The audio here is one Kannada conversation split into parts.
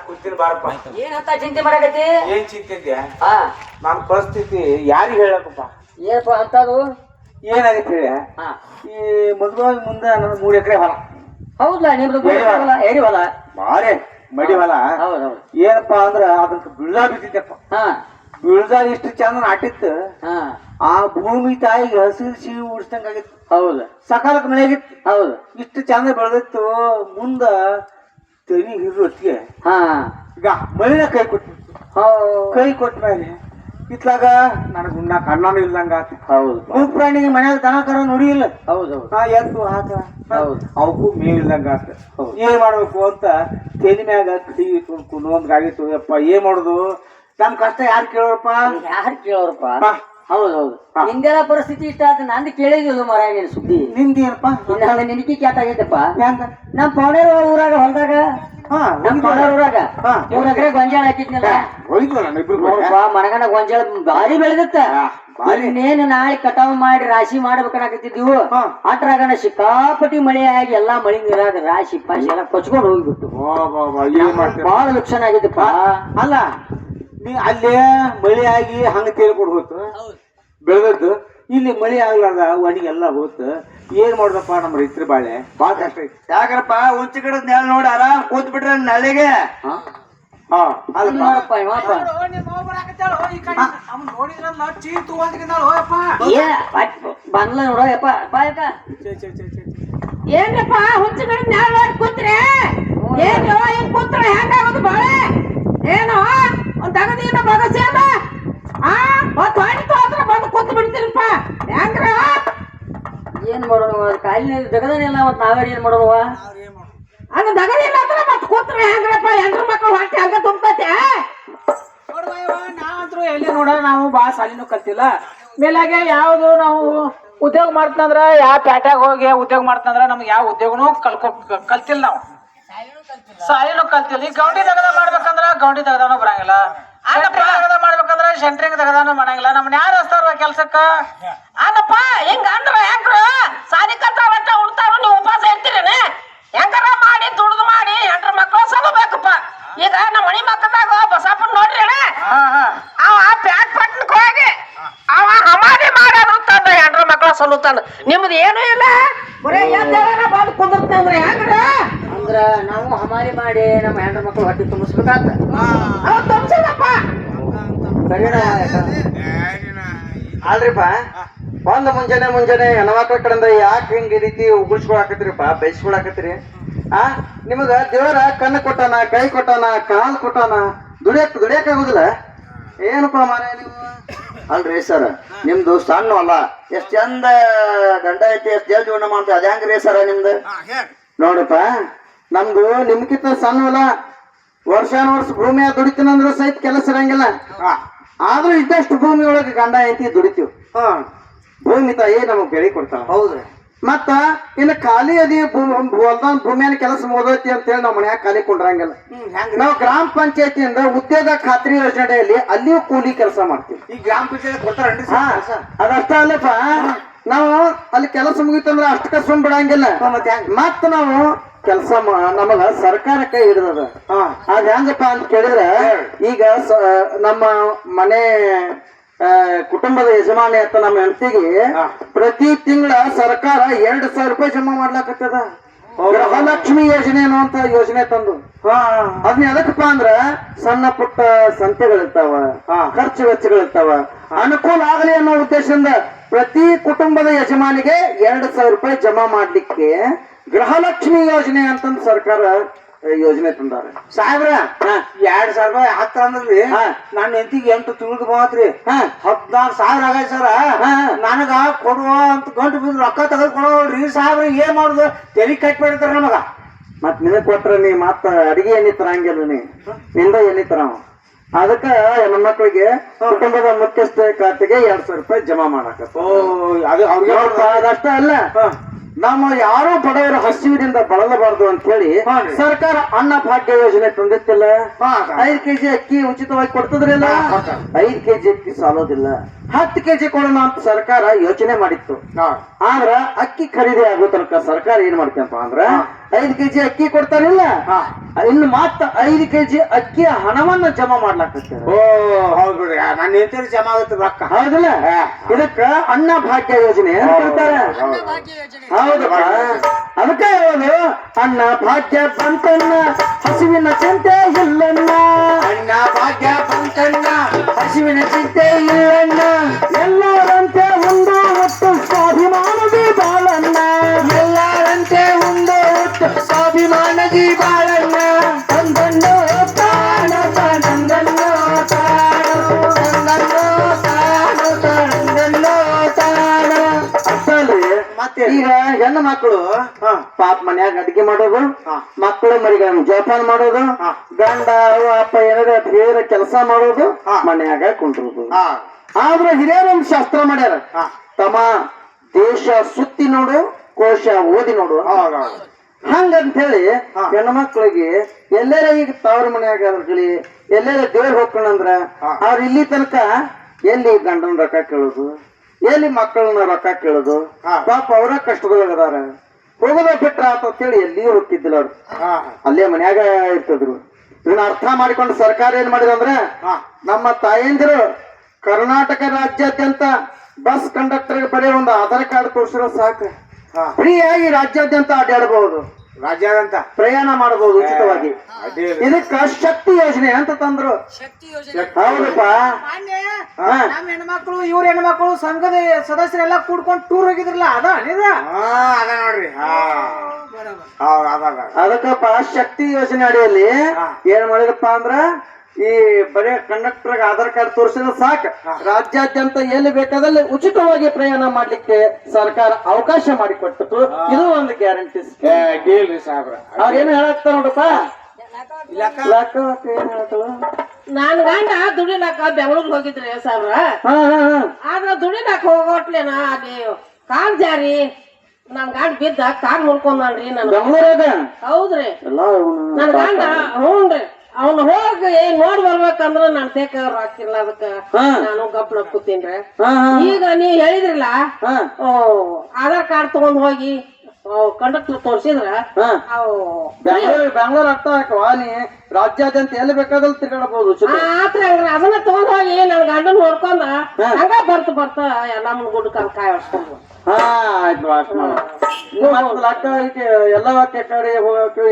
ಕೂತೀನಿ ಬಾರಪ್ಪ. ಏನಂತ ಚಿಂತೆ ಮಾಡಕತ್ತಿ? ಏನ್ ಚಿಂತೆ ಇದೆಯಾ? ನನ್ನ ಪರಿಸ್ಥಿತಿ ಯಾರಿಗೆ ಹೇಳಕಪ್ಪ? ಏನಪ್ಪ ಅಂತದು? ಏನಾಗೈತೆ ಹೇಳ? ಈ ಮದುವೆ ಮುಂದೆ ನನ್ನ 3 ಎಕರೆ ಹೊಲ. ಹೌದಾ? ನಿಮ್ದು ಎರಿ ಹೊಲ ಬಾರೆ ಮಡಿ ಹೊಲ. ಏನಪ್ಪಾ ಅಂದ್ರ ಅದಕ್ಕೆ ಬೀಳ್ದ ಬಿದ್ದಿದ್ದಪ್ಪ. ಬೀಳ್ದ ಇಷ್ಟು ಚಂದ ನಾಟಿತ್ತು. ಆ ಭೂಮಿ ತಾಯಿಗೆ ಹಸಿರು ಸಿಹಿ ಉಡ್ಸ್ದಂಗಾಗಿತ್ತು. ಹೌದು. ಸಕಾಲಕ್ಕೆ ಮಳೆ ಆಗಿತ್ತು. ಹೌದು. ಇಷ್ಟು ಚಂದ ಬೆಳೆದಿತ್ತು. ಮುಂದ ತೆನಿ ಹಿರು ಹೊತ್ತಿಗೆ ಈಗ ಮಳಿನ ಕೈ ಕೊಟ್ಟಿತ್ತು. ಕೈ ಕೊಟ್ಟ ಮೇಲೆ ಇತ್ಲಾಗ ನನಗೆ ಉಣ್ಣಾಕ ಅನ್ನನೂ ಇಲ್ದಂಗ. ಹೌದು. ಮೂಗ್ ಪ್ರಾಣಿಗೆ ಮನ್ಯಾಗ ದನ ಕರ ನುಡಿಯಿಲ್ಲ. ಹೌದು. ಎತ್ತು ಹಾಕ. ಹೌದು. ಅವಕ್ಕೂ ಮೇವ್ ಇಲ್ದಂಗ ಆತ. ಏನ್ ಮಾಡ್ಬೇಕು ಅಂತ ತೆನಿ ಮ್ಯಾಗ ಕೈ ಕುನ್ನೊಂದ್ಗಾಗಿತ್ತು. ಯಪ್ಪ ಏನ್ ಮಾಡುದು? ನಮ್ ಕಷ್ಟ ಯಾರು ಕೇಳೋರಪ್ಪ? ಯಾರು ಕೇಳೋರಪ್ಪ? ಹೌದೌದು. ನಿಂದೆಲ್ಲ ಪರಿಸ್ಥಿತಿ ಇಷ್ಟ ಆತ. ನಂದು ಕೇಳಿದಿಲ್ಲ ಮರ. ನೀನ್ ಸುದ್ದಿ ನಿಂದೇನಪ್ಪ? ನಿನಕಿ ಕ್ಯಾಟ್ ಆಗೈತಪ್ಪ. ನಮ್ ಪೌಣೇರ ಊರಾಗ ಹೊಲ್ದಾಗ ನಮ್ ಪೌಣೇರ ಊರಾಗ 3 ಎಕರೆ ಗೊಂಜಾಳ ಹಾಕಿದ್ನಲ್ಲ. ಮನಗನ ಗೊಂಜಾಳ ಭಾರಿ ಬೆಳೆದತ್ತ. ಇನ್ನೇನು ನಾಳೆ ಕಟಾವ್ ಮಾಡಿ ರಾಶಿ ಮಾಡ್ಬೇಕನ್ನಾಕತ್ತಿದ್ದೀವು. ಅಟ್ರಾಗನ ಸಿಕ್ಕಾಪಟ್ಟಿ ಮಳೆ ಆಗಿ ಎಲ್ಲಾ ಮಳಿ ನೀರಾಗ ರಾಶಿ ಪಾಶಿ ಎಲ್ಲ ಕೊಚ್ಕೊಂಡು ಹೋಗ್ಬಿಟ್ಟು ಬಾಳ ಲಕ್ಷಣ ಆಗಿದ್ದಪ್ಪ. ಅಲ್ಲ ನೀ ಅಲ್ಲೇ ಮಳಿ ಆಗಿ ಹಂಗ ತೇಳ್ಕೊಡ್ ಹೋತು ಬೆಳೆದದ್ದು. ಇಲ್ಲಿ ಮಳಿ ಆಗ್ಲಾರ್ದ ಒಣಗೆಲ್ಲ ಹೋತು. ಏನ್ ಮಾಡ್ದಪ್ಪ ನಮ್ಮ ರೈತರ ಬಾಳೆ? ಬಾಳ ಕಷ್ಟ ಐತಿ. ಯಾಕರಪ್ಪ ಉಚ್ಚ ಕಡೆ ನೆಲ ನೋಡಿ ಆರಾಮ್ ಕೂತ್ ಬಿಟ್ರೆ ನಳಿಗೆ. ಬಂದ್ಲ ನೋಡೋ ಯಪ್ಪ. ಏನಪ್ಪ ಹುಚ್ಚ ಕಡೆ ನೆಲ ಕೂತ್ರೆ ಏನು ಕೂತ್ರೆ ಹೆಂಗಾಗೋದು ಬಾಳೆ? ಏನೋ ಒಂದ್ ತಗದೀನ ಬಗಸೇನ ಬಂದು ಕೂತ್ ಬಿಡ್ತೀರಪ್ಪ. ಹೆಂಗ್ರ ಏನ್ ಮಾಡೋಣ? ಕಾಲಿನ ದಗದನಿಲ್ಲ ಮತ್ ನಾವೇನ್ ಏನ್ ಮಾಡೋಣ? ಹಂಗ ದಗದಿಲ್ಲ ಅಂದ್ರೆ ಮತ್ ಕೂತ್ರೆ ಹೆಂಗ್ರಪ್ಪ? ಹೆಂಗ್ರ ಮಕ್ಕಳು ಹೊಟ್ಟೆ ಹಂಗ ತುಂಬತೈತೆ. ನಾವಂತ್ರು ಎಲ್ಲಿ ನೋಡ ನಾವು ಬಾಳ ಸಾಲಿನೂ ಕಲ್ತಿಲ್ಲ. ಮೇಲಾಗೆ ಯಾವ್ದು ನಾವು ಉದ್ಯೋಗ ಮಾಡ್ತಂದ್ರ ಯಾವ ಪ್ಯಾಟ್ಯಾಗ ಹೋಗಿ ಉದ್ಯೋಗ ಮಾಡ್ತಂದ್ರ ನಮ್ಗೆ ಯಾವ ಉದ್ಯೋಗನೂ ಕಲ್ತಿಲ್ಲ. ನಾವು ಸಾಲಿನೂ ಕಲ್ತಿಲ್ಲ. ಈ ಗೌಂಡಿ ದಗದ ಮಾಡ್ಬೇಕಂದ್ರ ಗೌಂಡಿ ದಗದಾನು ಬರಂಗಿಲ್ಲ. ದಗದ ಮಾಡ್ಬೇಕಂದ್ರ ಸೆಂಟ್ರಿಂಗ್ ದಗದಾನು ಮಾಡಂಗಿಲ್ಲ. ನಮ್ಮನ್ನ ಯಾರು ಹಚ್ತಾರ ಕೆಲ್ಸಕ್ಕ? ಅಲ್ಲಪ್ಪ ಹಿಂಗ ಅಂದ್ರ ಹೆಂಗ್ರ ಸಾಲಿ ಕಲ್ತಾರ ಉಳ್ತಾರ ನೀವು ಉಪವಾಸ ಇರ್ತೀರೇನೆ? ಹೆಂಗಾರ ಮಾಡಿ ದುಡ್ದು ಮಾಡಿ ಹೆಂಡ್ರ ಮಕ್ಕಳು ಸಲಬೇಕಪ್ಪ. ಈಗ ನಮ್ಮ ಮನಿ ಮಕ್ಕದಾಗ ಬಸಪ್ಪನ್ ನೋಡ್ರಿ ಅವ ಪ್ಯಾಟ್ ಪಟ್ಟಣಕ್ಕೆ ಹೋಗಿ ಅವ ಹಮಾರಿ ಮಾಡೋದು ತಂದ ಹೆಂಡ್ರ ಮಕ್ಕಳ ಸಲುತ್ತಾನ. ನಿಮ್ದು ಏನೂ ಇಲ್ಲ, ಬರೇ ಎದ್ದೇಳ ಬಂದು ಕುಂದಿರ್ತ ಅಂದ್ರೆ ಹೆಂಗ್ರ? ಅಂದ್ರ ನಾವು ಹಮಾರಿ ಮಾಡಿ ನಮ್ಮ ಹೆಂಡ್ರ ಮಕ್ಕಳು ಹೊಟ್ಟೆ ತುಂಬಿಸ್ಬೇಕಾತ. ಅವ್ ತುಂಬಿಸಲ್ಲಪ್ಪ. ಅಲ್ರಿಪ್ಪ ಬಂದ ಮುಂಜಾನೆ ಹೆಣ್ಮಕ್ಳ ಕಡೆಯಿಂದ ಯಾಕೆ ಹಿಂಗ ಈ ರೀತಿ ಉಗುಳ್ಸ್ಕೊಳಕತ್ರಿಪ್ಪ, ಬೈಸ್ಕೊಳಕತ್ರಿ? ನಿಮಗ ದೇವರ ಕಣ್ಣು ಕೊಟ್ಟಾನ, ಕೈ ಕೊಟ್ಟಾನ, ಕಾಲ್ ಕೊಟ್ಟಾನ, ದುಡಿಯಕ್ ಆಗುದಿಲ್ಲ ಏನಪ್ಪ ಮಾರ ನೀವು? ಅಲ್ರಿ ಸರ್, ನಿಮ್ದು ಸಣ್ಣ ಅಲ್ಲ, ಎಷ್ಟ್ ಚಂದ ಗಂಡ ಐತಿ, ಎಷ್ಟ್ ಜಲ್ದಿ ಜೀವನ ಮಾಡ್ತೀವಿ. ಅದ ಹೆಂಗ್ರಿ ಸರ ನಿಮ್ದು? ನೋಡಪ್ಪ, ನಮ್ದು ನಿಮ್ಗಿಂತ ಸಣ್ಣ ಹೊಲ. ವರ್ಷಾನುವರ್ಷ ಭೂಮಿಯ ದುಡಿತೀನಂದ್ರು ಸಹಿತ ಕೆಲಸ ಇರಂಗಿಲ್ಲ. ಆದ್ರೂ ಇದ್ದಷ್ಟು ಭೂಮಿ ಒಳಗೆ ಗಂಡ ಐತಿ ದುಡಿತೀವಿ. ಭೂಮಿ ತಾಯಿ ನಮಗ್ ಬೆಳೆ ಕೊಡ್ತಾವ. ಹೌದ್ರಿ. ಮತ್ತ ಇನ್ನು ಖಾಲಿ ಅದಿ ಭೂಮಿಯನ್ನ ಕೆಲಸ ಮುಗಿದೈತಿ ಅಂತ ಹೇಳಿ ನಾವ್ ಮನ್ಯಾಗ ಖಾಲಿ ಕೊಂಡ್ರಂಗಿಲ್ಲ. ನಾವು ಗ್ರಾಮ ಪಂಚಾಯತಿಯಿಂದ ಉದ್ಯೋಗ ಖಾತ್ರಿ ಯೋಜನೆಯಲ್ಲಿ ಅಲ್ಲಿಯೂ ಕೂಲಿ ಕೆಲಸ ಮಾಡ್ತೀವಿ. ಈ ಗ್ರಾಮ ಪಂಚಾಯತ್ ಕೊಡ್ತಾರನ್ರಿ? ಅದಷ್ಟ ಅಲ್ಲಪ್ಪ, ನಾವು ಅಲ್ಲಿ ಕೆಲಸ ಮುಗಿತಂದ್ರ ಅಷ್ಟಕ್ಕ ಸುಮ್ ಬಿಡಂಗಿಲ್ಲ. ಮತ್ತ ನಾವು ಕೆಲಸ ನಮಗ ಸರ್ಕಾರ ಕೈ ಹಿಡಿದದ. ಅದ ಹೆಂಗಪ್ಪ ಅಂತ ಕೇಳಿದ್ರೆ, ಈಗ ನಮ್ಮ ಮನೆ ಕುಟುಂಬದ ಯಜಮಾನಿ ಅಂತ ನಮ್ಮ ಹೆಂಡತಿಗೆ ಪ್ರತಿ ತಿಂಗಳ ಸರ್ಕಾರ 2,000 ರೂಪಾಯಿ ಜಮಾ ಮಾಡ್ಲಾಕತ್ತದ. ಗೃಹಲಕ್ಷ್ಮಿ ಯೋಜನೆ ಅನ್ನುವಂತ ಯೋಜನೆ ತಂದು ಅದನ್ನ ಎದಕ್ಕಪ್ಪ ಅಂದ್ರ ಸಣ್ಣ ಪುಟ್ಟ ಸಂತೆಗಳಿರ್ತಾವ, ಖರ್ಚು ವೆಚ್ಚಗಳಿರ್ತಾವ, ಅನುಕೂಲ ಆಗಲಿ ಅನ್ನೋ ಉದ್ದೇಶದಿಂದ ಪ್ರತಿ ಕುಟುಂಬದ ಯಜಮಾನಿಗೆ 2,000 ರೂಪಾಯಿ ಜಮಾ ಮಾಡ್ಲಿಕ್ಕೆ ಗೃಹಲಕ್ಷ್ಮಿ ಯೋಜನೆ ಅಂತಂದು ಸರ್ಕಾರ ಯೋಜನೆ ತಂದಾರ. ಸಾಹೇಬ್ರ 2,000 ರೂಪಾಯಿ ಹಾಕ್ತ ಅಂದ್ರಿ. ನನ್ನ ಹೆಂಡತಿಗೆ 8 ತಿಂಗಳು ಮಾತ್ರಿ 14,000 ಆಗೈತೆ ಸರ. ನನಗ ಕೊಡುವ ಅಂತ ಗಂಟು ಬಿದ್ದು ರೊಕ್ಕ ತೆಗೆದು ಕೊಡೋರಿ ಸಾಹೇಬ್ರ. ಏನ್ ಮಾಡುದು? ತೆಲಿ ಕಟ್ಬಿಡ್ತಾರ ನಮಗ. ಮತ್ ನಿನಗ್ ಕೊಟ್ರ ನೀ ಮತ್ತ ಅಡಿಗೆ ಎಣ್ಣೆ ತರಂಗಿಲ್ಲ, ನಿಂದ ಎಣ್ಣೆ ತರಾವ. ಅದಕ್ಕ ಹೆಣ್ಮಕ್ಳಿಗೆ ಕುಟುಂಬದ ಮುಖ್ಯಸ್ಥ ಖಾತೆಗೆ 2,000 ರೂಪಾಯಿ ಜಮಾ ಮಾಡಕ. ಅದು ಅವ್ರಿಗೆ ಅದಷ್ಟ ಅಲ್ಲ, ನಮ್ಮ ಯಾರೋ ಬಡವರ ಹಸಿವಿನಿಂದ ಬಳಲಬಾರದು ಅಂತ ಹೇಳಿ ಸರ್ಕಾರ ಅನ್ನ ಭಾಗ್ಯ ಯೋಜನೆ ತಂದಿತ್ತಿಲ್ಲ. 5 ಕೆಜಿ ಅಕ್ಕಿ ಉಚಿತವಾಗಿ ಕೊಡ್ತದ್ರಲ್ಲ, 5 ಕೆಜಿ ಅಕ್ಕಿ ಸಾಲೋದಿಲ್ಲ, 10 ಕೆಜಿ ಕೊಡೋಣ ಅಂತ ಸರ್ಕಾರ ಯೋಚನೆ ಮಾಡಿತ್ತು. ಆದ್ರ ಅಕ್ಕಿ ಖರೀದಿ ಆಗೋ ತನಕ ಸರ್ಕಾರ ಏನ್ ಮಾಡ್ತೇನಪ್ಪ ಅಂದ್ರ 5 ಕೆಜಿ ಅಕ್ಕಿ ಕೊಡ್ತಾರಿಲ್ಲ, ಇನ್ನು ಮತ್ತ 5 ಕೆಜಿ ಅಕ್ಕಿಯ ಹಣವನ್ನ ಜಮಾ ಮಾಡ್ಲಾಕತ್ತಾರೆ. ಓ ಹೌದ್ ಬಿಡ್ರಿ, ನನ್ನ ಹೆಂಡತಿ ಜಮಾ ಆಗುತ್ತೆ ರೊಕ್ಕ. ಹೌದಿಲ್ಲ? ಇದಕ್ಕ ಅನ್ನ ಭಾಗ್ಯ ಯೋಜನೆ ಅಂತ ಹೇಳ್ತಾರೆ. ಹೌದಪ್ಪ, ಅದಕ್ಕೆ ಹೇಳೋದು ಅನ್ನ ಭಾಗ್ಯ ಬಂತನ್ನ ಹಸಿವಿನ ಚಿಂತೆ ಇಲ್ಲಣ್ಣ, ಅಣ್ಣ ಭಾಗ್ಯ ಬಂತಣ್ಣ ಹಸಿವಿನ ಚಿಂತೆ ಇಲ್ಲಣ್ಣ, ಎಲ್ಲರಂತೆ ಒಂದು ಒಟ್ಟು ಸ್ವಾಭಿಮಾನದಿ ಬಾಳಣ್ಣ, ಎಲ್ಲರಂತೆ ಒಂದು ಹುಟ್ಟು ಸ್ವಾಭಿಮಾನದಿ ಬಾಳಣ್ಣ, ತಂದನ್ನು ತಾಣ ತಂದನ್ನು ತಾಣ ತಂದನ್ನು ತಾಣ ತಂದನ್ನು ತಾಣ. ಅಷ್ಟಲ್ಲಿ ಮತ್ತೆ ಈಗ ಹೆಣ್ಣು ಮಕ್ಕಳು ಪಾಪ ಮನ್ಯಾಗ ಅಡಿಗೆ ಮಾಡೋದು, ಮಕ್ಕಳು ಮರಿಗಳನ್ನ ಜೋಪಾನ ಮಾಡೋದು, ಗಂಡ ಅಪ್ಪ ಏನಾರ ಬೇರೆ ಕೆಲಸ ಮಾಡೋದು, ಮನ್ಯಾಗ ಕುಂಡ್ರೋದು. ಆದ್ರೆ ಹಿರಿಯರೊಂದು ಶಾಸ್ತ್ರ ಮಾಡ್ಯಾರ, ತಮ್ಮ ದೇಶ ಸುತ್ತಿ ನೋಡು, ಕೋಶ ಓದಿ ನೋಡು. ಹಂಗಂತ ಹೇಳಿ ಹೆಣ್ಣು ಮಕ್ಕಳಿಗೆ ಎಲ್ಲರ ಈಗ ತವ್ರ ಮನ್ಯಾಗ ಇರ್ಲಿ, ಎಲ್ಲರ ದೇವ್ರ ಹೋಗ್ಕೊಂಡ್ರ ಅವ್ರ ಇಲ್ಲಿ ತನಕ ಎಲ್ಲಿ ಗಂಡನ ರೊಕ್ಕ ಕೇಳೋದು, ಎಲ್ಲಿ ಮಕ್ಕಳನ್ನ ರೊಕ್ಕ ಕೇಳೋದು, ಪಾಪ ಅವರ ಕಷ್ಟದೊಳಗದಾರ, ಹೋಗೋದ ಬಿಟ್ರ ಅಂತ ಹೇಳಿ ಎಲ್ಲಿಯೂ ಹೋಗ್ತಿದ್ದಿಲ್ಲ ಅವ್ರು, ಅಲ್ಲೇ ಮನ್ಯಾಗ ಇರ್ತಿದ್ರು. ಇದನ್ನ ಅರ್ಥ ಮಾಡಿಕೊಂಡು ಸರ್ಕಾರ ಏನ್ ಮಾಡಿದ ಅಂದ್ರ ನಮ್ಮ ತಾಯಂದಿರು ಕರ್ನಾಟಕ ರಾಜ್ಯಾದ್ಯಂತ ಬಸ್ ಕಂಡಕ್ಟರ್ ಬರೀ ಒಂದು ಆಧಾರ್ ಕಾರ್ಡ್ ತೋರಿಸಿರೋ ಸಾಕು, ಫ್ರೀ ಆಗಿ ರಾಜ್ಯಾದ್ಯಂತ ಅಡ್ಡಾಡಬಹುದು, ರಾಜ್ಯಾದಂತ ಪ್ರಯಾಣ ಮಾಡಬಹುದು ಉಚಿತವಾಗಿ. ಇದಕ್ಕ ಶಕ್ತಿ ಯೋಜನೆ ಅಂತ ತಂದ್ರು. ಹೌದಪ್ಪ, ನಮ್ಮ ಹೆಣ್ಮಕ್ಳು ಇವ್ರ ಹೆಣ್ಮಕ್ಳು ಸಂಘದ ಸದಸ್ಯರೆಲ್ಲ ಕೂಡ್ಕೊಂಡು ಟೂರ್ ಹೋಗಿದ್ರಲ್ಲ, ಅದ ಅದ ನೋಡ್ರಿ. ಅದಕ್ಕಪ್ಪ ಶಕ್ತಿ ಯೋಜನೆ ಅಡಿಯಲ್ಲಿ ಏನ್ ಮಾಡಿದಪ್ಪ ಅಂದ್ರ ಈ ಬರೀ ಕಂಡಕ್ಟರ್ ಆಧಾರ್ ಕಾರ್ಡ್ ತೋರಿಸಿದ್ರೆ ಸಾಕು, ರಾಜ್ಯಾದ್ಯಂತ ಎಲ್ಲಿ ಬೇಕಾದಲ್ಲಿ ಉಚಿತವಾಗಿ ಪ್ರಯಾಣ ಮಾಡ್ಲಿಕ್ಕೆ ಸರ್ಕಾರ ಅವಕಾಶ ಮಾಡಿಕೊಟ್ಟು. ಇದು ಒಂದು ಗ್ಯಾರಂಟಿ. ಕೇಳ್ರಿ ಸಾಬ್ರ, ಅವ್ರೇನು ಹೇಳಕ್ತಾರ ನೋಡಪ್ಪ, ನಾನ್ ಗಂಡ ದುಡಿಲಾಕ ಬೆಂಗಳೂರಿಗೆ ಹೋಗಿದ್ರಿ ಸಾಬ್ರ, ಆದ್ರ ದುಡಿಲಾಕ ಹೋಗೋಟ್ಲೇನ ಅಲ್ಲಿ ಕಾಲ್ ಜಾರಿ ನನ್ ಗಂಡ ಬಿದ್ದ ಕಾಲ್ ಮುರ್ಕೊಂಡ್ರಿ ನನ್. ಬೆಂಗಳೂರಾಗ? ಹೌದ್ರಿ, ನನ್ ಗಂಡ. ಹ್ಞೂನ್ರಿ, ಅವ್ನ ಹೋಗಿ ನೋಡ್ ಬರ್ಬೇಕಂದ್ರ ನನ್ ತೇಕ ಹಾಕಿರ್ಲ, ಅದಕ್ಕ ನಾನು ಗಪ್ನ ಕೂತೀನ್ರಿ. ಈಗ ನೀ ಹೇಳಿದ್ರಲ್ಲ ಆಧಾರ್ ಕಾರ್ಡ್ ತಗೊಂಡ್ ಹೋಗಿ ಕಂಡಕ್ಟರ್ ತೋರ್ಸಿದ್ರ ಬೆಂಗಳೂರು ಅರ್ಥ ಹಾಕವಾ, ನೀ ರಾಜ್ಯಾದ್ಯಂತ ಎಲ್ಲಿ ಬೇಕಾದಲ್ಲಿ ತಿರ್ಗಾಡಬಹುದು. ಆತ್ರ ಅದನ್ನ ತಗೊಂಡ್ ಹೋಗಿ ನನ್ ಗಂಡನ್ ನೋಡ್ಕೊಂಡ ಹಂಗ ಬರ್ತ ಎಲ್ಲ ಗುಡ್ಕ ಕಾಯಿ ಹೊಡ್ಸ್ಕೊಂಡ್. ಹಾ ಆಯ್ತು, ವಾಶ್ ಮಾಡ ಲಕ್ಕ ಎಲ್ಲ ವಾಕ್ಯ ಕಡೆ ಹೋಗಕ್ಕೆ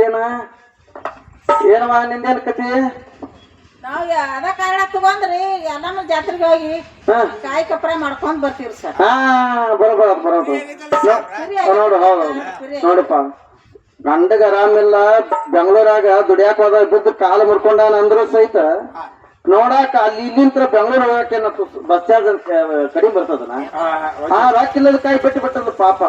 ಏನವ ನಿಂದೇನ್ ಕತಿ? ನಾವ್ ಅದ ಕಾರಣ ತಗೊಂಡ್ರಿ ಎಲ್ಲಾನು ಜಾತ್ರೆಗೆ ಹೋಗಿ ಕಾಯಿ ಕಪ್ರ ಮಾಡ್ಕೊಂಡ್ ಬರ್ತೀವಿ ಸರ್. ಹಾ ಬರೋಬರ ನೋಡು. ಹೌದು ನೋಡಪ್ಪ, ಗಂಡಗ ಆರಾಮಿಲ್ಲ, ಬೆಂಗಳೂರಾಗ ದುಡಿಯಾಕ ಹೋದಾಗ ಬಿದ್ದು ಕಾಲು ಮುರ್ಕೊಂಡಾನ ಅಂದ್ರು ಸಹಿತ ನೋಡಾಕ ಅಲ್ಲಿ ಇಲ್ಲಿಂತ್ರ ಬೆಂಗಳೂರು ಹೋಗಕ್ಕೆ ಬಸ್ ಚಾರ್ಜ್ ಕಡಿಮೆ ಬರ್ತದನ, ಆ ರೊಕ್ಕ ಇಲ್ಲದ ಕಾಯಿ ಬಿಟ್ಟದ ಪಾಪ.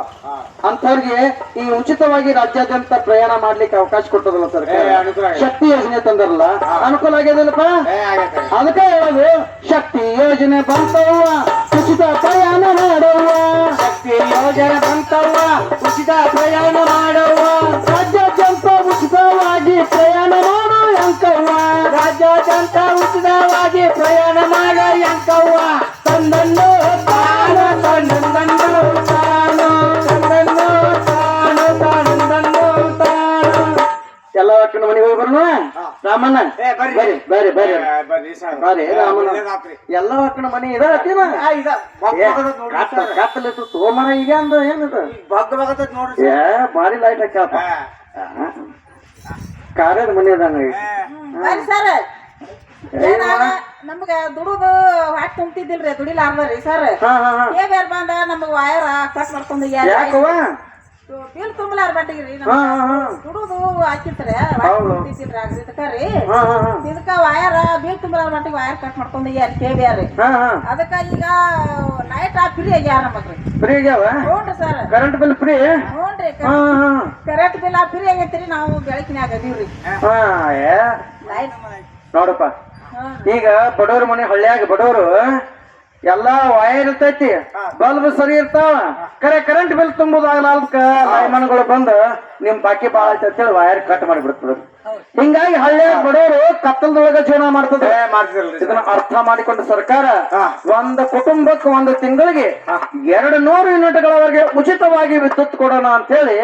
ಅಂತವ್ರಿಗೆ ಈ ಉಚಿತವಾಗಿ ರಾಜ್ಯಾದ್ಯಂತ ಪ್ರಯಾಣ ಮಾಡ್ಲಿಕ್ಕೆ ಅವಕಾಶ ಕೊಟ್ಟದಲ್ಲ ಸರ್ಕಾರ, ಶಕ್ತಿ ಯೋಜನೆ ತಂದಾರಲ್ಲ, ಅನುಕೂಲ ಆಗ್ಯದಲ್ಲಪ್ಪ. ಅದಕ್ಕೆ ಹೇಳೋದು ಶಕ್ತಿ ಯೋಜನೆ ಬಂತವ್ವ ಉಚಿತ ಪ್ರಯಾಣ ಮಾಡವ್ವ, ಶಕ್ತಿ ಯೋಜನೆ ಬಂತವ್ವ ಉಚಿತ ಪ್ರಯಾಣ ಮಾಡವ್ವ, ರಾಜ್ಯಾದ್ಯಂತ ಉಚಿತವಾಗಿ ಪ್ರಯಾಣ ಮಾಡೋ ಅಂಕವ್ವ, ರಾಜ್ಯಾದ್ಯಂತ ಉಚಿತವಾಗಿ ಪ್ರಯಾಣ ಮಾಡ ಅಂಕವ್ವ, ತಂದನ್ನು ತಾನು ತಂದನ್ನು ತಾನು ತಂದನ್ನು ತಾನು ತಂದನ್ನು ತಾನು. ಎಲ್ಲ ಅಕ್ಕನ ಮನೆಗೆ ಹೋಗಿ ಬರೋಣ. ರಾಮಣ್ಣ ಬರ್ರಿ ಬರ್ರಿ ಬರ್ರಿ ಬರ್ರಿ ರಾಮಣ್ಣ, ಎಲ್ಲ ಅಕ್ಕನ ಮನೆ ಇದಾತೀನ ಕತ್ತಲಿತ್ತು ತೋಮರ ಈಗ ಅಂದ ಏನದ ನೋಡ್ರಿ. ಏ ಭಾರಿ ಲೈಟ್ ಹಾಕ್ಯಪ್ಪ, ಕಾರ್ಯದ ಮನೆ ಅದಂಗ. ಸರ್ ನಮ್ಗ ದುಡುದು ಹಾಕಿ ತುಂಬ್ತಿದ್ದಿಲ್ರಿ, ದುಡಿಲಾರ್ದ್ರಿ ಸರ್. ಬೇರೆ ಬಂದ ನಮಗ್ ವಾಯರ ಕಟ್ ಮಾಡ್ಕೊಂಡ್ ಯಾಕವ್ವ ಬಿಲ್ ತುಂಬಲಾರ ಬಟ್ಟಿಗ್ರಿ ದುಡುದು ಹಾಕಿತ್ರಿ ಇದಕ್ಕರಿ, ಇದಕ್ಕ ವಾಯರ ಬಿಲ್ ತುಂಬಲಾರ ಬಟ್ಟಿಗೆ ವಾಯರ್ ಕಟ್ ಮಾಡ್ಕೊಂಡ್ ಕೇಳ್ಯಾರಿ. ಅದಕ್ಕ ಈಗ ನೈಟ್ ಫ್ರೀ ಆಗ್ಯಾರ ನಮಗ್ರಿ. ಫ್ರೀ ಆಗ್ಯಾವ? ಹ್ಞೂನ್ರಿ ಸರ್. Current bill free? ಹ್ಞೂನ್ರಿ, ಕರೆಂಟ್ ಬಿಲ್ ಫ್ರೀ ಆಗೈತ್ರಿ. ನಾವು ಬೆಳಕಿನ್ಯಾಗ ಅದೀವ್ರಿ. ನೋಡಪ್ಪ, ಈಗ ಬಡವ್ರ ಮನೆ ಹಳ್ಳಿಯಾಗ ಬಡವರು ಎಲ್ಲಾ ವೈರ್ ಇರ್ತೈತಿ ಬಲ್ಬ್ ಸರಿ ಇರ್ತಾವ ಕರೆಂಟ್ ಬಿಲ್ ತುಂಬುದಾಗಲಾರ್ದಕ್ಕ ಮನೆಗಳು ಬಂದು ನಿಮ್ ಬಾಕಿ ಬಾಳ ಐತಿ ಅಂತೇಳಿ ವೈರ್ ಕಟ್ ಮಾಡಿಬಿಡ್ತದ. ಹಿಂಗಾಗಿ ಹಳ್ಳಿಯ ಬಡವರು ಕತ್ತಲದೊಳಗ ಜೀವನ ಮಾಡ್ತದೆ. ಇದನ್ನ ಅರ್ಥ ಮಾಡಿಕೊಂಡ ಸರ್ಕಾರ ಒಂದು ಕುಟುಂಬಕ್ಕೆ ಒಂದು ತಿಂಗಳಿಗೆ 200 ಯೂನಿಟ್ಗಳವರೆಗೆ ಉಚಿತವಾಗಿ ವಿದ್ಯುತ್ ಕೊಡೋಣ ಅಂತ ಹೇಳಿ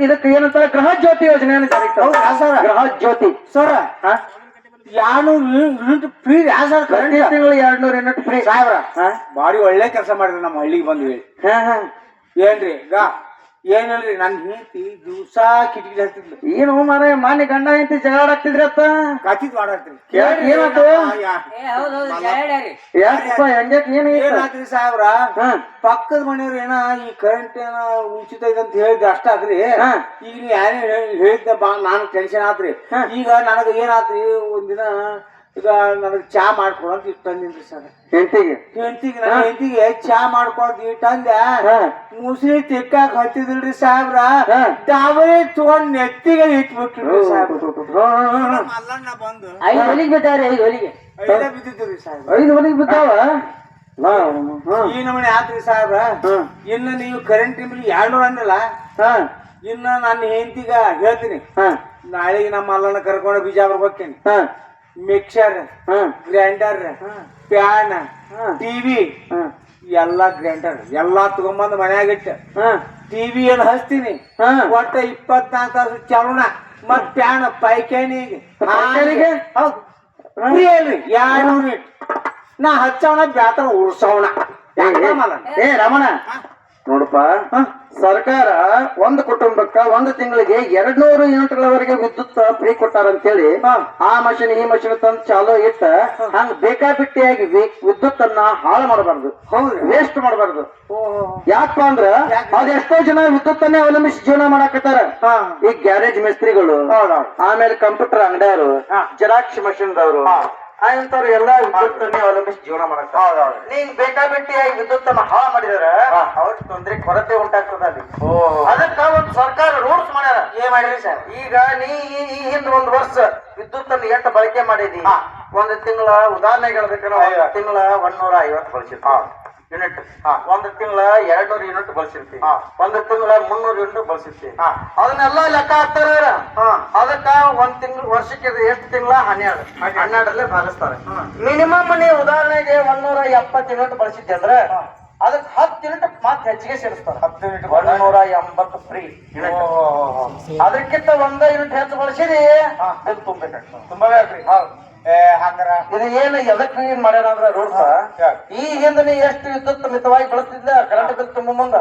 ಇದಕ್ಕೆ ಏನಂತಾರೆ ಗೃಹ ಜ್ಯೋತಿ ಯೋಜನೆಯನ್ನು ಜಾರಿಗೆ ಗೃಹ ಜ್ಯೋತಿ ಸರ್ 200 ಯೂನಿಟ್ ಫ್ರೀ ಪ್ರತಿ ತಿಂಗಳು 200 ಯೂನಿಟ್ ಫ್ರೀ. ಸಾಹೇಬ್ರ ಬಾರಿ ಒಳ್ಳೆ ಕೆಲಸ ಮಾಡಿದ್ರಿ ನಮ್ಮ ಹಳ್ಳಿಗೆ ಬಂದು ಹೇಳಿ. ಏನ್ರಿ ಈಗ ಏನಿಲ್ರಿ ನನ್ ಹೆಂಡತಿ ದಿವಸ ಕಿಟಕಿ ಹಚ್ತಿದ್ಲು. ಏನು ಮಾರ ಮಾನಿ ಗಂಡ ಹೆಂಡತಿ ಜಗಳ ಆಡ್ತಿದ್ರಿ ಅತ್ತ ಕಾಚಿದ್ ಮಾಡಾತ್ರಿ. ಏನಾಯ್ತು ಏನಾತ್ರಿ ಸಾಹೇಬ್ರ ಪಕ್ಕದ ಮನೆಯವ್ರ ಏನ ಈ ಕರೆಂಟ್ ಏನ ಉಚಿತ ಇದೆ ಅಂತ ಹೇಳಿದ್ರೆ ಅಷ್ಟ ಆದ್ರಿ. ಈಗ ನೀ ಯಾರೇ ಹೇಳಿದ್ದ ನಾನು ಟೆನ್ಷನ್ ಆತ್ರಿ. ಈಗ ನನಗ ಏನಾತ್ರಿ ಒಂದಿನ ಈಗ ನನಗ್ ಚಾ ಮಾಡ್ಕೊಡಂತ ಇಟ್ಟು ತಂದಿನ್ರಿ ಸರ್. ಹೆಂಡತಿಗೆ ಚಾ ಮಾಡ್ಕೊಳಂತ ಇಟ್ಟಂದೆ ಮುಸ್ಲಿ ತಿಕ್ಕಾಕ್ ಹತ್ತಿದಿಲ್ರಿ ಸಾಹೇಬ್ರ ಡಾಬರಿ ತಗೊಂಡ್ ನೆತ್ತಿಗೆ ಇಟ್ಬಿಟ್ರಿ ಸಾಹೇಬ್ರ. ಬಂದು 5 ಹೊಲಿಗೆ ಬಿದ್ದಾರೆ 5 ಹೊಲಿಗೆ ಬಿದ್ದಿದ್ರಿ ಸಾಹೇಬ್ರ. 5 ಹೊಲಿಗೆ ಬಿದ್ದಾವ ಈ ನಮನೆ ಆತ್ರಿ ಸಾಹೇಬ್ರ. ಇನ್ನ ನೀವು ಕರೆಂಟ್ ಬಿಲ್ 200 ಅಂದ್ರಲ್ಲ ಇನ್ನ ನನ್ನ ಹೆಂಡತಿಗ ಹೇಳ್ತೀನಿ ನಾಳೆಗೆ ನಮ್ಮ ಅಲ್ಲನ್ನ ಕರ್ಕೊಂಡು ಬಿಜಾಪುರ ಹೋಗ್ತೀನಿ. ಮಿಕ್ಸರ್ ಗ್ರೈಂಡರ್ ಫ್ಯಾನ್ ಟಿವಿ ಎಲ್ಲಾ ಗ್ರೈಂಡರ್ ಎಲ್ಲಾ ತಗೊಂಬಂದ್ ಮನ್ಯಾಗಿಟ್ಟ ಟಿವಿ ಏನ್ ಹಚ್ತೀನಿ ಒಟ್ಟ 24 ತಾಸು ಚಾಲುನ ಮತ್ ಫ್ಯಾನ್ ಪೈಖಾನಿಗೆ ಫ್ರೀ ಅಲ್ರಿ 200 ಯೂನಿಟ್. ನಾ ಹಚ್ಚವನ ಬ್ಯಾತರ ಉಡ್ಸವಣ. ಏ ರಮಣ ನೋಡಪ್ಪ ಸರ್ಕಾರ ಒಂದು ಕುಟುಂಬಕ್ಕ ಒಂದು ತಿಂಗಳಿಗೆ 200 ಯೂನಿಟ್ಗಳವರೆಗೆ ವಿದ್ಯುತ್ ಫ್ರೀ ಕೊಟ್ಟಾರಂತೇಳಿ ಆ ಮಷಿನ್ ಈ ಮಷಿನ್ ತಂದು ಚಾಲೋ ಇಟ್ಟ ಹಂಗ ಬೇಕಾಬಿಟ್ಟಿಯಾಗಿ ವಿದ್ಯುತ್ ಅನ್ನ ಹಾಳು ಮಾಡಬಾರ್ದು, ವೇಸ್ಟ್ ಮಾಡಬಾರ್ದು. ಯಾಕಪ್ಪ ಅಂದ್ರ ಅದೆಷ್ಟೋ ಜನ ವಿದ್ಯುತ್ ಅನ್ನೇ ಅವಲಂಬಿಸಿ ಜೀವನ ಮಾಡಾಕತ್ತಾರ. ಈ ಗ್ಯಾರೇಜ್ ಮಿಸ್ತ್ರಿಗಳು, ಆಮೇಲೆ ಕಂಪ್ಯೂಟರ್ ಅಂಗಡಿಯವರು, ಜೆರಾಕ್ಸ್ ಮಷಿನ್ದವರು ಇಂಥವ್ರು ಎಲ್ಲಾ ವಿದ್ಯುತ್ ಅನ್ನೇ ಅವಲಂಬಿಸಿ ಜೀವನ ಮಾಡಾಕ ನೀನ್ ಬೇಕಾಬಿಟ್ಟಿಯಾಗಿ ವಿದ್ಯುತ್ ಅನ್ನ ಹಾಳು ಮಾಡಿದಾರ ಅವ್ರಿಗೆ ತೊಂದ್ರೆ ಕೊರತೆ ಉಂಟಾಗ್ತದ. ಅದಕ್ಕ ಒಂದು ಸರ್ಕಾರ ರೂಲ್ಸ್ ಮಾಡ್ಯಾರ. ಏನ್ ಮಾಡಿರಿ ಸರ್? ಈಗ ನೀ ಈ ಹಿಂದ್ 1 ವರ್ಷ ವಿದ್ಯುತ್ ಅನ್ನು ಎಷ್ಟು ಬಳಕೆ ಮಾಡಿದಿ, ಒಂದು ತಿಂಗಳ ಉದಾಹರಣೆಗೆ ಹೇಳ್ಬೇಕಂದ್ರೆ 1 ತಿಂಗಳ 150 ಬಳಸಿರ್ತಿ ಯೂನಿಟ್, 1 ತಿಂಗಳ 200 ಯೂನಿಟ್ ಬಳಸಿರ್ತಿ, 1 ತಿಂಗಳ 300 ಯೂನಿಟ್ ಬಳಸಿರ್ತಿ. ಅದನ್ನೆಲ್ಲ ಲೆಕ್ಕ ಹಾಕ್ತಾರ. ಅದಕ್ಕ 1 ತಿಂಗಳ ವರ್ಷಕ್ಕೆ ಎಷ್ಟು ತಿಂಗಳ 12 ಭಾಗಿಸ್ತಾರೆ. ಮಿನಿಮಮ್ ನೀವು ಉದಾಹರಣೆಗೆ 170 ಯೂನಿಟ್ ಬಳಸಿದ್ದೆ ಅಂದ್ರೆ ಅದಕ್ಕೆ 10 ಯೂನಿಟ್ ಮತ್ತೆ ಹೆಚ್ಚಿಗೆ ಸೇರಿಸ್ತಾರೆ. 180 ಫ್ರೀ ಯೂನಿಟ್. ಅದಕ್ಕಿಂತ 1 ಯೂನಿಟ್ ಹೆಚ್ಚು ಬಳಸಿರಿ ಅದು ತುಂಬಬೇಕಾಗ್ತದೆ. ತುಂಬಬೇಕ್ರಿ. ಇದು ಏನು ಎದಕ್ ಮಾಡ್ಯಾರ ಅಂದ್ರ ರೂಲ್ಸ್, ಈ ಹಿಂದೆ ನೀ ಎಷ್ಟು ವಿದ್ಯುತ್ ಮಿತವಾಗಿ ಬಳಸ್ತಿದ್ದ ಕರೆಂಟ್ ಬಿಲ್ ತುಂಬ ಮುಂದ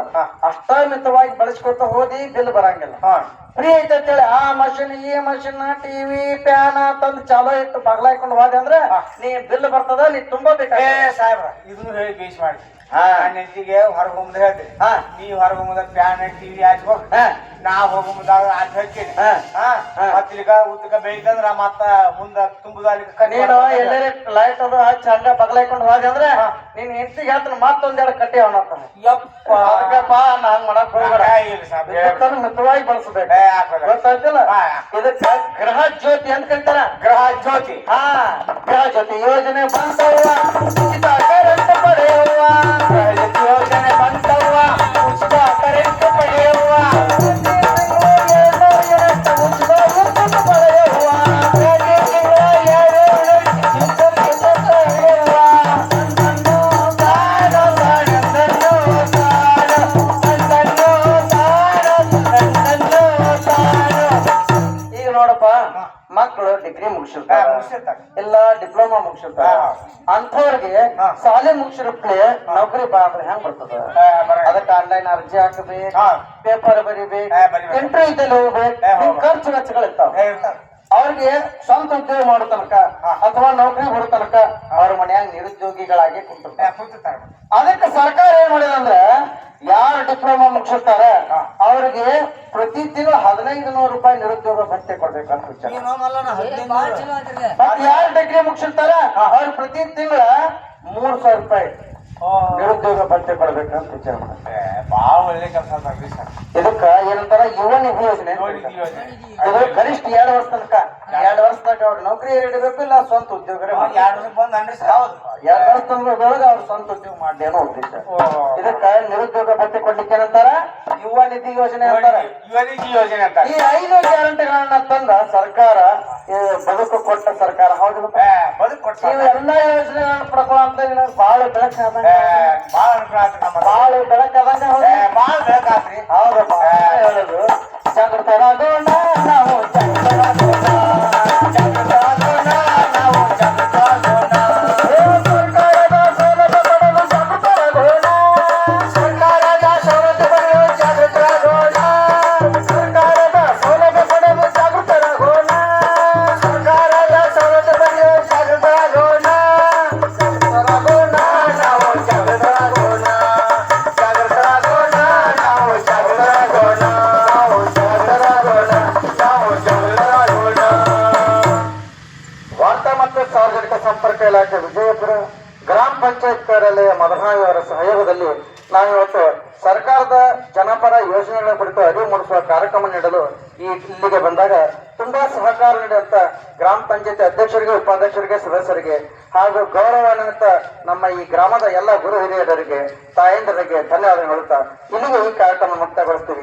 ಅಷ್ಟ ಮಿತವಾಗಿ ಬಳಸ್ಕೊತ ಹೋದಿ ಬಿಲ್ ಬರಂಗಿಲ್ಲ. ಫ್ರೀ ಐತೆ ಅಂತೇಳಿ ಆ ಮಷಿನ್ ಈ ಮಷಿನ್ ಟಿವಿ ಫ್ಯಾನ್ ತಂದು ಚಾಲೋ ಇಟ್ಟು ಬಗ್ಲಾಯ್ಕೊಂಡು ಹೋದೆ ಅಂದ್ರೆ ನೀ ಬಿಲ್ ಬರ್ತದ, ನೀ ತುಂಬಾ ಬೇಕಾ ಸಾಹೇಬ್ರ. ಇದನ್ನು ಹೇಳಿ ಬೇಸ್ ಮಾಡಿ ನೆಟ್ಟಿಗೆ ಹೊರಗೆ ಹೋಗುದ ಹೇಳ್ತೀನಿ. ನೀವ್ ಹೊರಗೆ ಹೋಗುದ ಫ್ಯಾನ್ ಟಿವಿ ಹಚ್ಬೇಕು, ನಾ ಹೋಗೋ ಮುಂದಾಗ ಹಾಕಿ ಹಚ್ತೀನಿ. ಹತ್ತಲಿಕ ಉದ್ದಕ ಬೆಳಿತಂದ್ರ ಮತ್ತ ಮುಂದ ತುಂಬುದಕ್ಕೆ ನೀನು ಎಲ್ಲರೇ ಲೈಟ್ ಅದು ಹಚ್ಚಿ ಹಂಗ ಬಗ್ಲಾಯ್ಕೊಂಡು ಹೋದೆ ಅಂದ್ರೆ ನೀನ್ ಹೆಂಡತಿಗೆ ಹೇಳ್ತಾನ ಮತ್ತೊಂದೆರಡು ಕಟ್ಟಿ ಅವನತ್ತಾನ. ಯಪ್ಪಾ ನಾ ಹಂಗ್ ಮಾಡಕ್ ಹೋಗ್ಬೇಡ, ಮಿತವಾಗಿ ಬಳಸ್ಬೇಕು. ಗೊತ್ತಾಯ್ತಿಲ್ಲ? ಇದಕ್ಕ ಗೃಹ ಜ್ಯೋತಿ ಅಂತ ಕರೀತಾರ. ಗೃಹ ಜ್ಯೋತಿ. ಗೃಹ ಜ್ಯೋತಿ ಯೋಜನೆ ಬಂದವ್ವ ಉಚಿತ ಕರೆಂಟ್ ಪಡೆಯುವ. ಯೋಜನೆ ಬಂದವ್ವ ಉಚಿತ ಕರೆಂಟ್ ಪಡೆಯುವ. ಈಗ ನೋಡಪ್ಪ, ಮಕ್ಕಳು ಡಿಗ್ರಿ ಮುಗಿಸಿರ್ತಾರೆ, ಎಲ್ಲ ಡಿಪ್ಲೊಮಾ ಮುಗಿಸಿರ್ತಾರ. ಅಂಥವ್ರಿಗೆ ಶಾಲೆ ಮುಗಿಸಿರಪ್ಲೆ ನೌಕರಿ ಅಂದ್ರೆ ಹೆಂಗ್ ಬರ್ತದ? ಅದಕ್ಕೆ ಆನ್ಲೈನ್ ಅರ್ಜಿ ಹಾಕಬೇಕು, ಪೇಪರ್ ಬರಿಬೇಕು, ಇಂಟರ್ವ್ಯೂ ಇದ್ದಲ್ಲಿ ಹೋಗ್ಬೇಕು, ಖರ್ಚು ವೆಚ್ಚಗಳಿರ್ತಾವ. ಅವ್ರಿಗೆ ಸ್ವಂತ ಉದ್ಯೋಗ ಮಾಡೋ ತನಕ ಅಥವಾ ನೌಕರಿ ಬರೋ ತನಕ ಅವ್ರ ಮನ್ಯಾಗ ನಿರುದ್ಯೋಗಿಗಳಾಗಿ ಕುಂತಿರ್ತಾರೆ. ಅದಕ್ಕೆ ಸರ್ಕಾರ ಏನ್ ಮಾಡಿದ ಅಂದ್ರೆ ಯಾರು ಡಿಪ್ಲೊಮಾ ಮುಗಿಸಿರ್ತಾರ ಅವ್ರಿಗೆ ಪ್ರತಿ ತಿಂಗಳು 1500 ರೂಪಾಯಿ ನಿರುದ್ಯೋಗ ಭತ್ಯೆ ಕೊಡ್ಬೇಕಂತ ವಿಚಾರ. ಮತ್ತೆ ಯಾರು ಡಿಗ್ರಿ ಮುಗಿಸಿರ್ತಾರ ಅವ್ರಿಗೆ ಪ್ರತಿ ತಿಂಗಳ 3000 ರೂಪಾಯಿ ನಿರುದ್ಯೋಗ ಭತ್ಯೆ ಕೊಡ್ಬೇಕಂತ ವಿಚಾರ ಮಾಡ್ತಾರೆ. ಬಾಳ ಒಳ್ಳೆ ಕೆಲಸ ಮಾಡ್ರಿ ಸರ್. ಇದಕ್ಕ ಏನಂತಾರ ಯುವ ನಿಧಿ ಯೋಜನೆ ಅಂತ ಹೇಳ್ತಾರೆ. ಇದು ಕನಿಷ್ಠ 2 ವರ್ಷ ತನಕ 2 ವರ್ಷ ತನಕ ಅವ್ರು ನೌಕರಿ ಇಡಬೇಕು, ಇಲ್ಲ ಸ್ವಂತ ಉದ್ಯೋಗ ಒಂದ್ 2 ವರ್ಷ ಬಂದ್ರಿ ಸರ್. ಹೌದು 2 ವರ್ಷ ತನಕ ಅವ್ರು ಸ್ವಂತ ಉದ್ಯೋಗ ಮಾಡ್ಲಿ ಅನ್ನೋ ಉದ್ದೇಶ. ಇದಕ್ಕ ನಿರುದ್ಯೋಗ ಭತ್ಯೆ ಕೊಡ್ಲಿಕ್ಕೆ ಏನಂತಾರ ಯುವ ನಿಧಿ ಯೋಜನೆ ಅಂತಾರ. ಯುವನಿಧಿ ಯೋಜನೆ ಅಂತ. ಈ 5 ಗ್ಯಾರಂಟಿಗಳನ್ನ ತಂದ ಸರ್ಕಾರ ಬದುಕು ಕೊಟ್ಟ ಸರ್ಕಾರ. ಹೌದು ಬದುಕು ಕೊಟ್ಟ ನೀವು ಎಲ್ಲಾ ಯೋಜನೆಗಳನ್ನ ಪಡ್ಕೊಳ್ಳೋ ಬಾಳ ಬೆಳಕಾದಂಗ ಬಾಳ ಅನುಕೂಲ ಆಯ್ತು ನಮ್ಮ. ಬಾಳ ಬೆಳಕಾದಂಗ ಬಾಳ ಬೇಕಾದ್ರಿ. ಹೌದಪ್ಪ ಹೇಳುದು. ಜಾಗೃತರಾಗೋಣ ನಾವು, ಜಾಗೃತರಾಗೋಣ, ಜಾಗೃತರಾಗೋಣ ನಾವು, ಜಾಗೃತರಾಗೋಣ. ಸರ್ಕಾರದ ಸೌಲಭ್ಯ ಪಡೆದು ಜಾಗೃತರಾಗೋಣ, ಸರ್ಕಾರದ ಸೌಲಭ್ಯ ಪಡೆದು ಜಾಗೃತರಾಗೋಣ, ಸರ್ಕಾರದ ಸೌಲಭ್ಯ ಪಡೆದು ಜಾಗೃತರಾಗೋಣ, ಸರ್ಕಾರದ ಸೌಲಭ್ಯ ಪಡೆದು ಜಾಗೃತರಾಗೋಣ, ಜಾಗೃತರಾಗೋಣ ನಾವು, ಜಾಗೃತರಾಗೋಣ, ಜಾಗೃತರಾಗೋಣ ನಾವು, ಜಾಗೃತರಾಗೋಣ, ನಾವು ಜಾಗೃತರಾಗೋಣ, ನಾವು ಜಾಗೃತರಾಗೋಣ. ವಾರ್ತಾ ಮತ್ತು ಸಾರ್ವಜನಿಕ ಸಂಪರ್ಕ ಇಲಾಖೆ ವಿಜಯಪುರ ಗ್ರಾಮ ಪಂಚಾಯತ್ ಕಾರ್ಯಾಲಯ ಮದನಾಯಿ ಅವರ ಸಹಯೋಗದಲ್ಲಿ ನಾವಿವತ್ತು ಸರ್ಕಾರದ ಜನಪರ ಯೋಜನೆಗಳ ಕುರಿತು ಅರಿವು ಮೂಡಿಸುವ ಕಾರ್ಯಕ್ರಮ ನೀಡಲು ಇಲ್ಲಿಗೆ ಬಂದಾಗ ತುಂಬಾ ಸಹಕಾರ ನೀಡುವಂತ ಗ್ರಾಮ ಪಂಚಾಯತ್ ಅಧ್ಯಕ್ಷರಿಗೆ, ಉಪಾಧ್ಯಕ್ಷರಿಗೆ, ಸದಸ್ಯರಿಗೆ ಹಾಗೂ ಗೌರವಾನ್ವಿತ ನಮ್ಮ ಈ ಗ್ರಾಮದ ಎಲ್ಲ ಗುರು ಹಿರಿಯರಿಗೆ, ತಾಯಂದಿರಿಗೆ ಧನ್ಯವಾದ ಹೇಳುತ್ತಾ ಇಲ್ಲಿಗೆ ಈ ಕಾರ್ಯಕ್ರಮ ಮುಕ್ತಾಯಗೊಳಿಸ್ತೀವಿ.